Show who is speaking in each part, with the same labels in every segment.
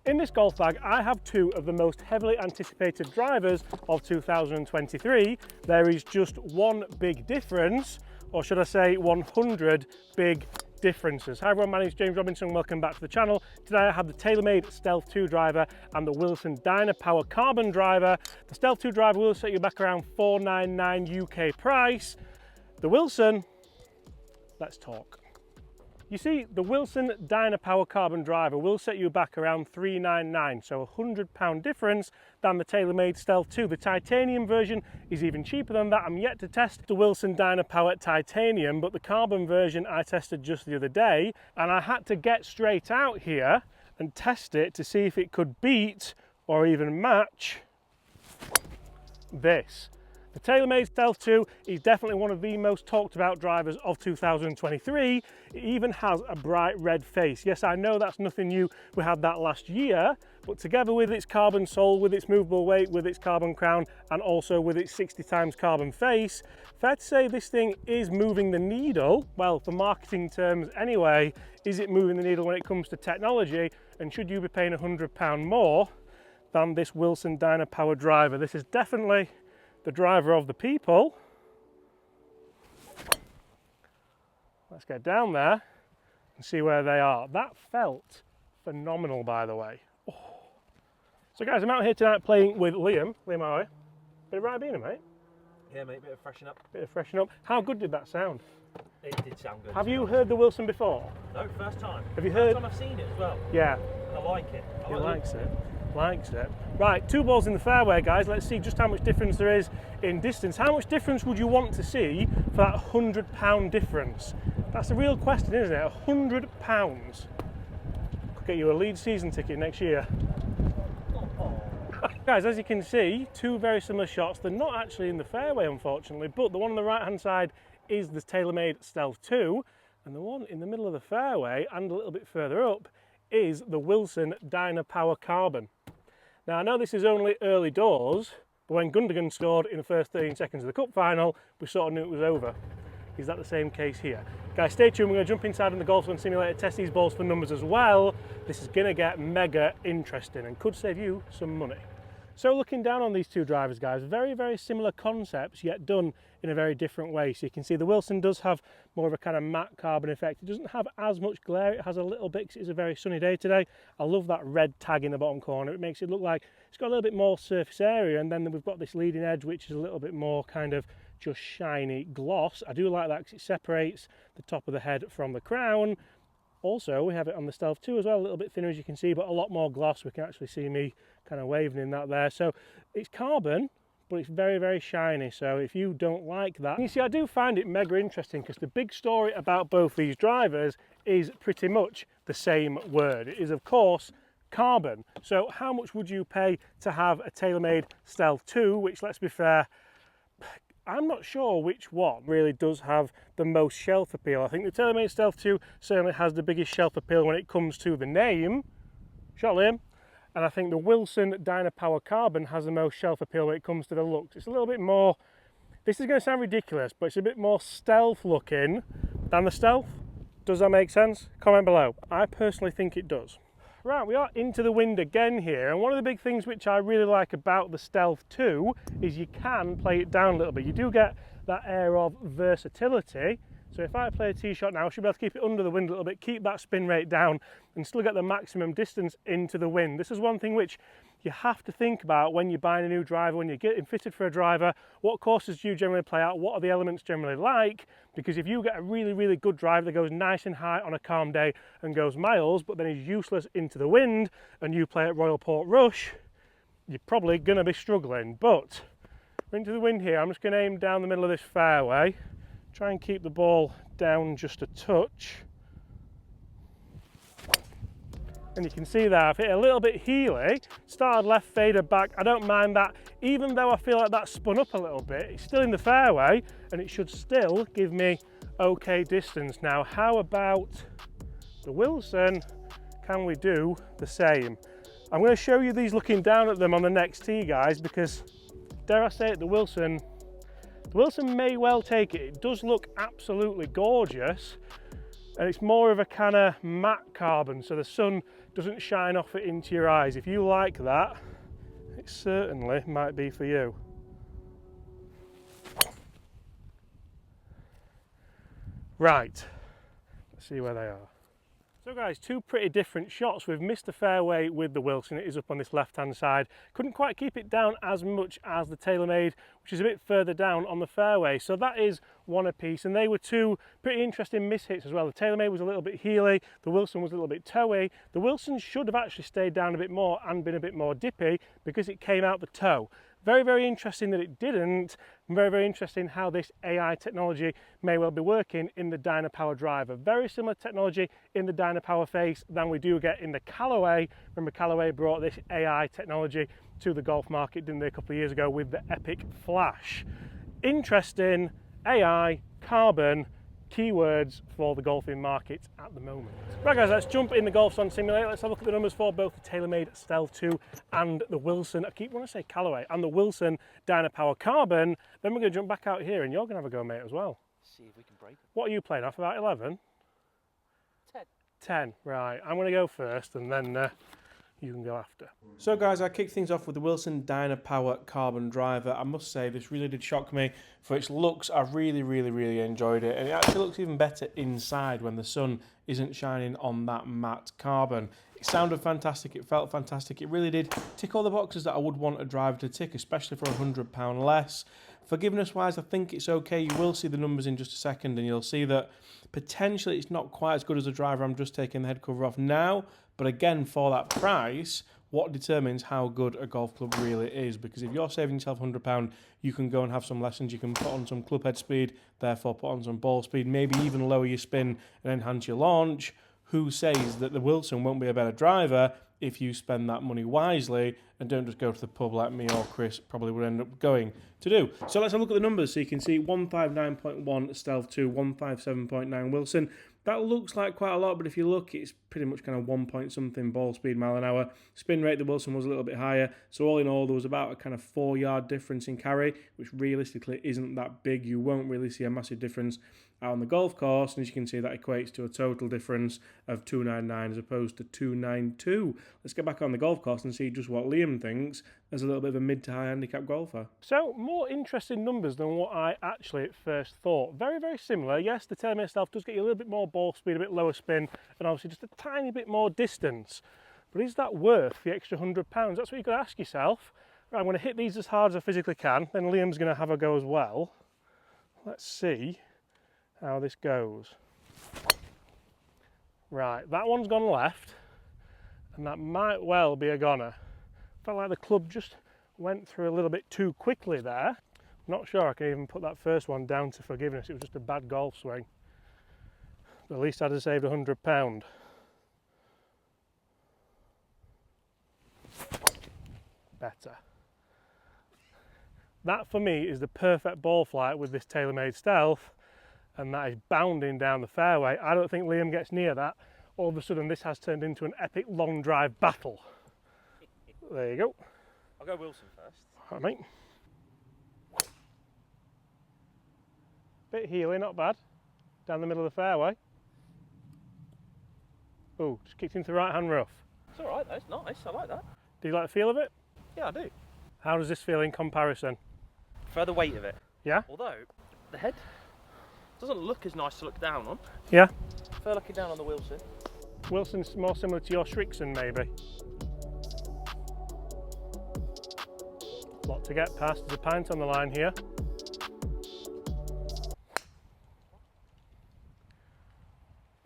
Speaker 1: In this golf bag, I have two of the most heavily anticipated drivers of 2023. There is just one big difference, or should I say 100 big differences. Hi everyone, my name is James Robinson, welcome back to the channel. Today I have the TaylorMade Stealth 2 driver and the Wilson Dynapower Carbon driver. The Stealth 2 driver will set you back around $499 UK price. The Wilson, let's talk. You see, the Wilson Dynapower Carbon driver will set you back around $399, so £100 difference than the TaylorMade Stealth 2. The titanium version is even cheaper than that. I'm yet to test the Wilson Dynapower titanium, but the carbon version I tested just the other day, and I had to get straight out here and test it to see if it could beat or even match this. The TaylorMade Stealth 2 is definitely one of the most talked about drivers of 2023. It even has a bright red face. Yes, I know that's nothing new. We had that last year, but together with its carbon sole, with its movable weight, with its carbon crown, and also with its 60 times carbon face, fair to say this thing is moving the needle. Well, for marketing terms anyway, is it moving the needle when it comes to technology? And should you be paying £100 more than this Wilson Dynapower driver? This is definitely the driver of the people. Let's get down there and see where they are. That felt phenomenal, by the way. Oh. So guys, I'm out here tonight playing with Liam. Liam, how are you? Bit of Ribena, mate?
Speaker 2: Yeah, mate, bit of freshen up.
Speaker 1: Bit of freshen up. How good did that sound?
Speaker 2: It did sound good.
Speaker 1: Have you heard the Wilson before?
Speaker 2: No, first time.
Speaker 1: Have you heard?
Speaker 2: First time I've seen it as well.
Speaker 1: Yeah.
Speaker 2: And I like it.
Speaker 1: He likes it. Likes it. Right, two balls in the fairway, guys. Let's see just how much difference there is in distance. How much difference would you want to see for that £100 difference? That's the real question, isn't it? £100 could get you a lead season ticket next year. Guys, as you can see, two very similar shots. They're not actually in the fairway, unfortunately, but the one on the right-hand side is the TaylorMade Stealth 2, and the one in the middle of the fairway and a little bit further up is the Wilson Dynapower Carbon. Now, I know this is only early doors, but when Gundogan scored in the first 13 seconds of the cup final, we sort of knew it was over. Is that the same case here? Guys, stay tuned. We're going to jump inside in the Golf Zone Simulator, test these balls for numbers as well. This is going to get mega interesting and could save you some money. So looking down on these two drivers, guys, very, very similar concepts, yet done in a very different way. So you can see the Wilson does have more of a kind of matte carbon effect. It doesn't have as much glare. It has a little bit because it's a very sunny day today. I love that red tag in the bottom corner. It makes it look like it's got a little bit more surface area. And then we've got this leading edge, which is a little bit more kind of just shiny gloss. I do like that because it separates the top of the head from the crown. Also, we have it on the Stealth 2 as well, a little bit thinner as you can see, but a lot more gloss. We can actually see me kind of waving in that there. So it's carbon, but it's very, very shiny. So if you don't like that, you see, I do find it mega interesting because the big story about both these drivers is pretty much the same word. It is, of course, carbon. So how much would you pay to have a TaylorMade Stealth 2, which, let's be fair, I'm not sure which one really does have the most shelf appeal. I think the TaylorMade Stealth 2 certainly has the biggest shelf appeal when it comes to the name. Shot, Liam. And I think the Wilson Dynapower Carbon has the most shelf appeal when it comes to the looks. It's a little bit more, this is going to sound ridiculous, but it's a bit more stealth looking than the Stealth. Does that make sense? Comment below. I personally think it does. Right, we are into the wind again here, and one of the big things which I really like about the Stealth 2 is you can play it down a little bit. You do get that air of versatility. So if I play a tee shot now, I should be able to keep it under the wind a little bit, keep that spin rate down, and still get the maximum distance into the wind. This is one thing which you have to think about when you're buying a new driver, when you're getting fitted for a driver. What courses do you generally play out? What are the elements generally like? Because if you get a really, really good driver that goes nice and high on a calm day and goes miles, but then is useless into the wind, and you play at Royal Portrush, you're probably going to be struggling. But we're into the wind here. I'm just going to aim down the middle of this fairway. Try and keep the ball down just a touch. And you can see there, I've hit a little bit heely, started left, faded back. I don't mind that, even though I feel like that spun up a little bit. It's still in the fairway, and it should still give me okay distance. Now, how about the Wilson? Can we do the same? I'm going to show you these looking down at them on the next tee, guys, because, dare I say it, the Wilson may well take it. It does look absolutely gorgeous, and it's more of a kind of matte carbon, so the sun doesn't shine off it into your eyes. If you like that, it certainly might be for you. Right, let's see where they are. So guys, two pretty different shots. We've missed the fairway with the Wilson. It is up on this left-hand side. Couldn't quite keep it down as much as the TaylorMade, which is a bit further down on the fairway. So that is one apiece, and they were two pretty interesting mishits as well. The TaylorMade was a little bit heely, the Wilson was a little bit toey. The Wilson should have actually stayed down a bit more and been a bit more dippy because it came out the toe. Very, very interesting that it didn't, and very, very interesting how this AI technology may well be working in the Dynapower driver. Very similar technology in the Dynapower face than we do get in the Callaway. Remember, Callaway brought this AI technology to the golf market, didn't they, a couple of years ago with the Epic Flash. Interesting AI, carbon, keywords for the golfing market at the moment. Right guys, let's jump in the Golf Sun Simulator. Let's have a look at the numbers for both the TaylorMade Stealth 2 and the Wilson, I keep wanting to say Callaway, and the Wilson Dynapower Carbon. Then we're going to jump back out here and you're going to have a go, mate, as well.
Speaker 2: See if we can break it.
Speaker 1: What are you playing off, about 11?
Speaker 2: 10.
Speaker 1: 10, right. I'm going to go first and then you can go after. So guys, I kicked things off with the Wilson Dynapower Carbon driver. I must say this really did shock me for its looks. I really enjoyed it, and it actually looks even better inside when the sun isn't shining on that matte carbon. It sounded fantastic, it felt fantastic, it really did tick all the boxes that I would want a driver to tick, especially for £100 less. Forgiveness wise, I think it's okay. You will see the numbers in just a second and you'll see that potentially it's not quite as good as the driver I'm just taking the head cover off now. But again, for that price, what determines how good a golf club really is? Because if you're saving yourself £100, you can go and have some lessons. You can put on some club head speed, therefore put on some ball speed, maybe even lower your spin and enhance your launch. Who says that the Wilson won't be a better driver if you spend that money wisely and don't just go to the pub like me or Chris probably would end up going to do? So let's have a look at the numbers so you can see 159.1 Stealth 2, 157.9 Wilson. That looks like quite a lot, but if you look, it's pretty much kind of 1 point something ball speed mile an hour. Spin rate, the Wilson was a little bit higher. So all in all, there was about a kind of 4-yard difference in carry, which realistically isn't that big. You won't really see a massive difference out on the golf course. And as you can see, that equates to a total difference of 299 as opposed to 292. Let's get back on the golf course and see just what Liam thinks as a little bit of a mid to high handicap golfer. So more interesting numbers than what I actually at first thought. Very, very similar. Yes, the TaylorMade Stealth does get you a little bit more ball speed, a bit lower spin, and obviously just a tiny bit more distance. But is that worth the extra £100? That's what you've got to ask yourself. Right, I'm going to hit these as hard as I physically can, then Liam's going to have a go as well. Let's see how this goes. Right, that one's gone left, and that might well be a goner. Felt like the club just went through a little bit too quickly there. Not sure I can even put that first one down to forgiveness. It was just a bad golf swing. But at least I'd have saved £100. Better. That for me is the perfect ball flight with this TaylorMade Stealth, and that is bounding down the fairway. I don't think Liam gets near that. All of a sudden this has turned into an epic long drive battle. There you go.
Speaker 2: I'll go Wilson first.
Speaker 1: All right, mate. Bit heely, not bad. Down the middle of the fairway. Oh, just kicked into the right hand rough.
Speaker 2: It's all right though, it's nice, I like that.
Speaker 1: Do you like the feel of it?
Speaker 2: Yeah, I do.
Speaker 1: How does this feel in comparison?
Speaker 2: For the weight of it.
Speaker 1: Yeah?
Speaker 2: Although, the head doesn't look as nice to look down on.
Speaker 1: Yeah?
Speaker 2: I prefer looking down on the Wilson.
Speaker 1: Wilson's more similar to your Shrixon, maybe. Lot to get past. There's a pint on the line here.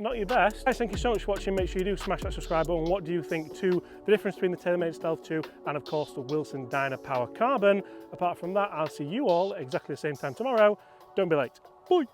Speaker 1: Not your best. Guys, thank you so much for watching. Make sure you do smash that subscribe button. What do you think to the difference between the TaylorMade Stealth 2 and of course the Wilson Dynapower Carbon? Apart from that, I'll see you all at exactly the same time tomorrow. Don't be late. Bye.